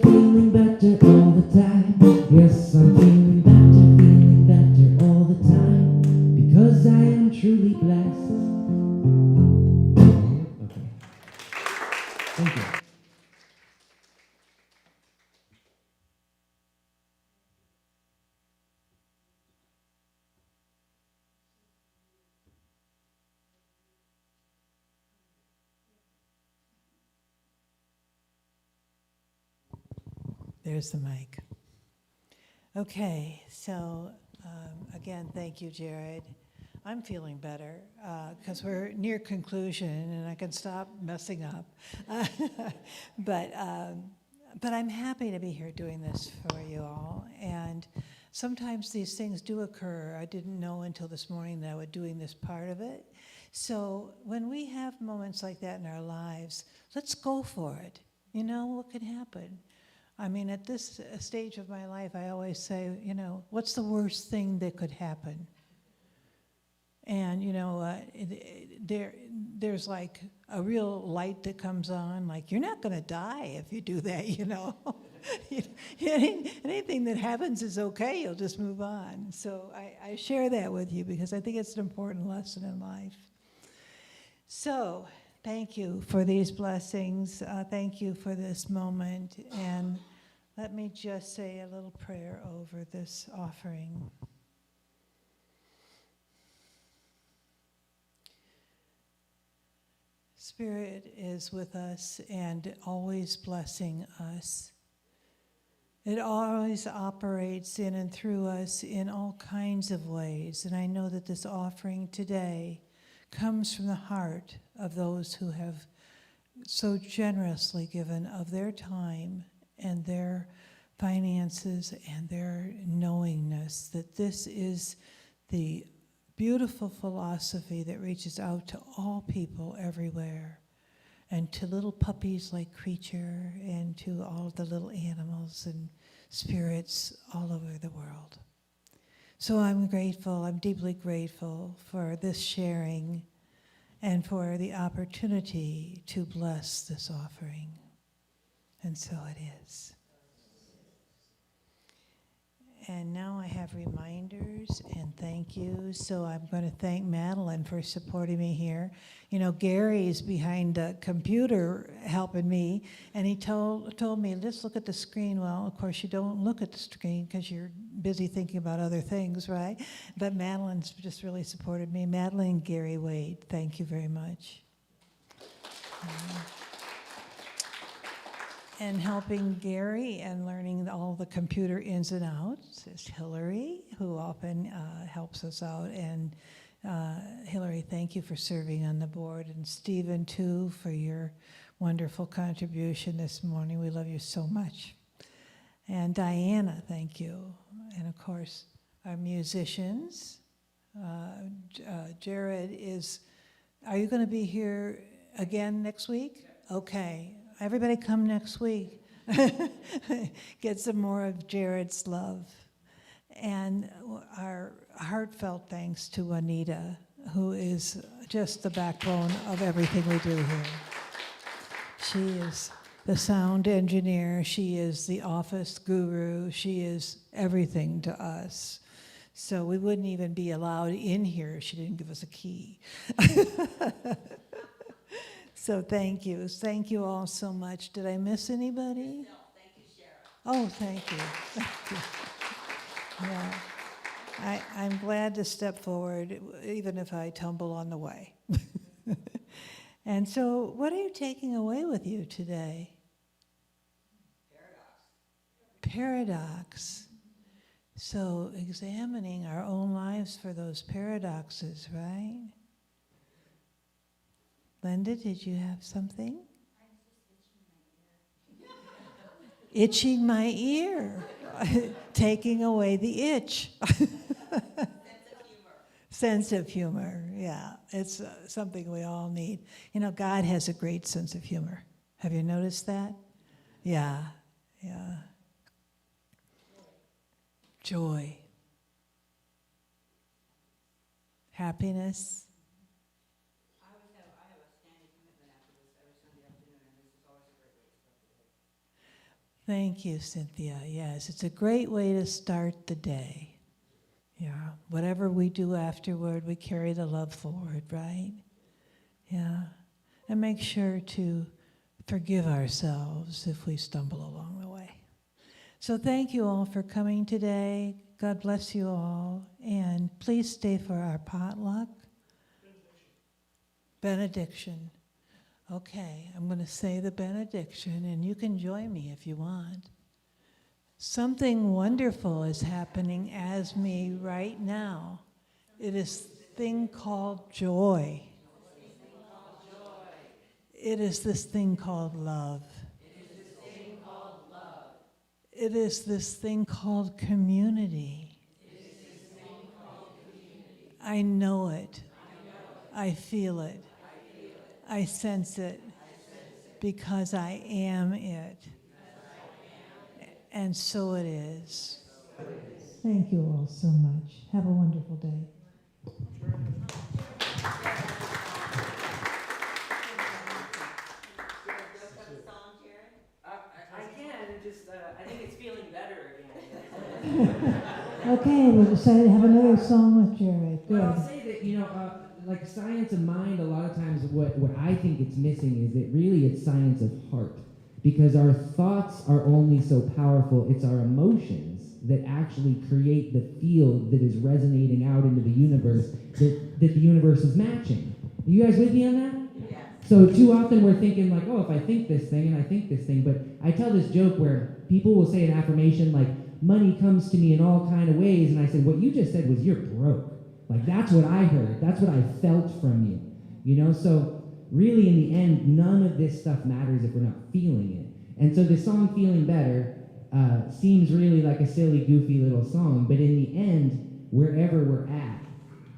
all the time. Yes, I'm feeling better all the time, because I am truly blessed. Okay. Thank you. There's the mic. Okay, so again, thank you, Jared. I'm feeling better because we're near conclusion and I can stop messing up. but I'm happy to be here doing this for you all. And sometimes these things do occur. I didn't know until this morning that I was doing this part of it. So when we have moments like that in our lives, let's go for it. You know what could happen? I mean, at this stage of my life, I always say, you know, what's the worst thing that could happen? And, you know, there's like a real light that comes on, like, you're not going to die if you do that, you know. Anything that happens is okay, you'll just move on. So I share that with you because I think it's an important lesson in life. So thank you for these blessings. Thank you for this moment. And let me just say a little prayer over this offering. Spirit is with us and always blessing us. It always operates in and through us in all kinds of ways. And I know that this offering today comes from the heart of those who have so generously given of their time and their finances and their knowingness that this is the beautiful philosophy that reaches out to all people everywhere, and to little puppies like Creature, and to all the little animals and spirits all over the world. So I'm grateful, I'm deeply grateful for this sharing and for the opportunity to bless this offering. And so it is. And now I have reminders and thank yous. So I'm going to thank Madeline for supporting me here. You know, Gary's behind the computer helping me, and he told me, just look at the screen. Well, of course, you don't look at the screen because you're busy thinking about other things, right? But Madeline's just really supported me. Madeline and Gary Wade, thank you very much. And helping Gary and learning all the computer ins and outs is Hillary, who often helps us out. And Hillary, thank you for serving on the board. And Stephen, too, for your wonderful contribution this morning. We love you so much. And Diana, thank you. And, of course, our musicians. Jared are you going to be here again next week? Okay. Everybody come next week. Get some more of Jared's love. And our heartfelt thanks to Juanita, who is just the backbone of everything we do here. She is the sound engineer. She is the office guru. She is everything to us. So we wouldn't even be allowed in here if she didn't give us a key. So thank you. Thank you all so much. Did I miss anybody? No, thank you, Sheriff. Oh, thank you. Thank you. Yeah. I'm glad to step forward, even if I tumble on the way. And so, what are you taking away with you today? Paradox. So, examining our own lives for those paradoxes, right? Linda, did you have something? Itching my ear. Taking away the itch. Sense of humor, yeah. It's something we all need. You know, God has a great sense of humor. Have you noticed that? Yeah, yeah. Joy. Happiness. I have a standing commitment after this every Sunday afternoon, and this is always a great way to start the day. Thank you, Cynthia. Yes, it's a great way to start the day. Yeah, whatever we do afterward, we carry the love forward, right? Yeah, and make sure to forgive ourselves if we stumble along the way. So thank you all for coming today. God bless you all, and please stay for our potluck. Benediction. Okay, I'm going to say the benediction, and you can join me if you want. Something wonderful is happening as me right now. It is thing called joy. It is this thing called love. It is this thing called community. I know it. I feel it. I sense it because I am it. And so it is. Thank you all so much. Have a wonderful day. I can, just, I think it's feeling better again. Okay, we decided to have another song with Jared. Well, I'll Good. say that, like science of mind, a lot of times what I think it's missing is that really it's science of heart. Because our thoughts are only so powerful, it's our emotions that actually create the field that is resonating out into the universe that the universe is matching. Are you guys with me on that? Yes. So too often we're thinking like, oh, if I think this thing and I think this thing, but I tell this joke where people will say an affirmation like, money comes to me in all kind of ways, and I said, what you just said was you're broke. Like that's what I heard, that's what I felt from you. So really in the end, none of this stuff matters if we're not feeling it. And so the song Feeling Better seems really like a silly, goofy little song, but in the end, wherever we're at,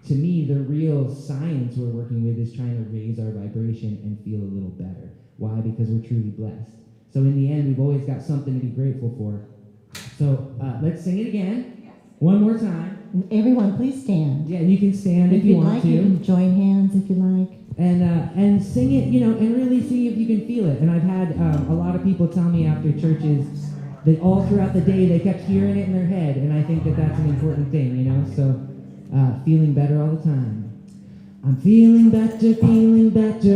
to me, the real science we're working with is trying to raise our vibration and feel a little better. Why? Because we're truly blessed. So in the end, we've always got something to be grateful for. So let's sing it again, one more time. Everyone, please stand. Yeah, you can stand if you you'd want like, to. you can join hands if you like. And sing it, and really see if you can feel it. And I've had a lot of people tell me after churches that all throughout the day they kept hearing it in their head, and I think that that's an important thing, So feeling better all the time. I'm feeling better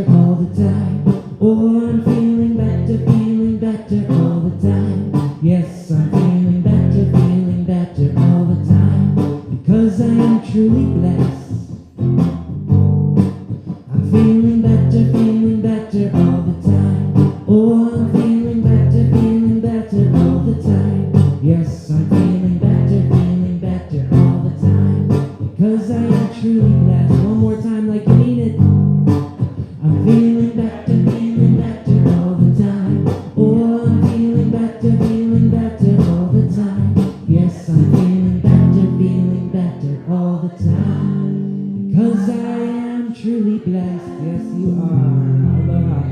all the time. Oh, I'm feeling better all the time. Yes, I'm feeling better all the time because I am truly blessed. I'm feeling better all the time. Oh, I'm feeling better all the time. Yes, I'm feeling better all the time because I am truly blessed. One more time like you mean it. I'm feeling better all the time. Oh, I'm feeling better all the time. Yes, I'm feeling better all the time because I am truly blessed. Yes, you are. Aloha.